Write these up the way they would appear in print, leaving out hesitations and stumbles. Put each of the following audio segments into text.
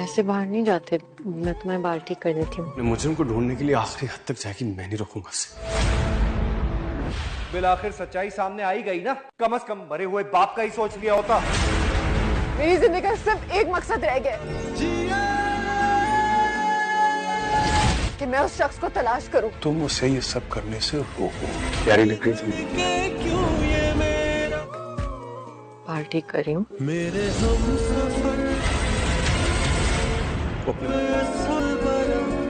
ऐसे बाहर नहीं जाते, मैं तुम्हें बाल ठीक कर देती हूँ। मुझे को ढूंढने के लिए आखिरी हद तक जाएगी, मैं नहीं रोकूंगा उसे। बिलाखिर सच्चाई सामने आई गई ना, कम से कम मरे हुए बाप का ही सोच लिया होता। मेरी जिंदगी का सिर्फ एक मकसद रह गया कि मैं उस शख्स को तलाश करूं। तुम उसे ये सब करने से रोको। प्यारी लग रही थी। बाल ठीक कर रही हूँ। मेरे हम सफर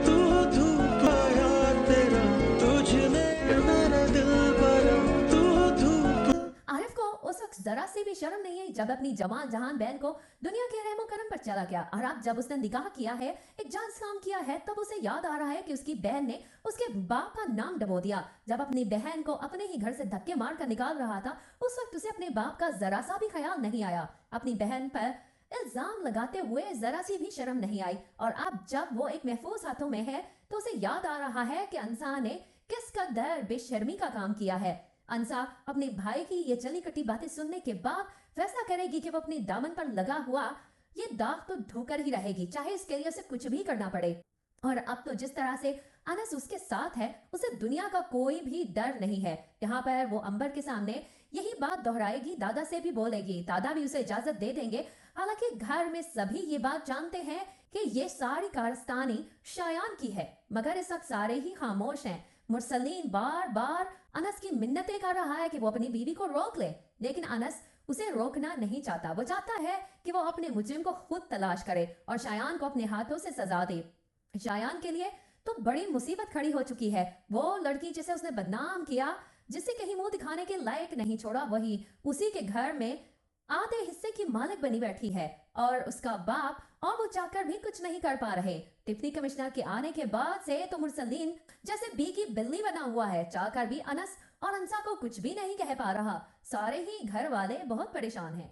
तू धूप आया तेरा, तुझने मेरा दिल भरा, तू धूप। आरिफ को उस वक्त जरा सी भी शर्म नहीं आई जब अपनी जवान जहान बहन को दुनिया के रहमो करम पर चला गया। और अब जब उसने निकाह किया है, एक जायज काम किया है, तब उसे याद आ रहा है कि उसकी बहन ने उसके बाप का नाम डबो दिया। जब अपनी बहन को अपने ही घर से धक्के मार कर निकाल रहा था, उस वक्त उसे अपने बाप का जरा सा भी ख्याल नहीं आया। अपनी बहन पर इल्जाम लगाते हुए जरा सी भी शर्म नहीं आई। और अब जब वो एक महफूज हाथों में है तो उसे याद आ रहा है कि अंसा ने किस कदर बेशर्मी का काम किया है। अंसा अपने भाई की ये चली कटी बातें सुनने के बाद फैसला करेगी कि वो अपने दामन पर लगा हुआ ये दाग तो ढोकर ही रहेगी, चाहे इसके लिए उसे कुछ भी करना पड़े। और अब तो जिस तरह से अनस उसके साथ है, उसे दुनिया का कोई भी डर नहीं है। यहाँ पर वो अंबर के सामने यही बात दोहराएगी, दादा से भी बोलेगी, दादा भी उसे इजाजत दे देंगे। हालांकि घर में सभी ये बात जानते हैं कि ये सारी कारस्तानी शायान की है, मगर इस वक्त सारे ही खामोश हैं। मुरसलीन बार बार अनस की मिन्नतें कर रहा है कि वो अपनी बीवी को रोक ले, लेकिन अनस उसे रोकना नहीं चाहता। वो चाहता है कि वो अपने मुजरिम को खुद तलाश करे और शायान को अपने हाथों से सजा दे। शायान के लिए तो बड़ी मुसीबत खड़ी हो चुकी है। वो लड़की जिसे उसने बदनाम किया, जिसे कहीं मुंह दिखाने के लायक नहीं छोड़ा, वही उसी के घर में आधे हिस्से की मालिक बनी बैठी है। और उसका बाप और वो चाकर भी कुछ नहीं कर पा रहे। डिप्टी कमिश्नर के आने के बाद से तो मुरसलीन जैसे बी की बिल्ली बना हुआ है। चाकर भी अनस और अंसा को कुछ भी नहीं कह पा रहा। सारे ही घर वाले बहुत परेशान हैं।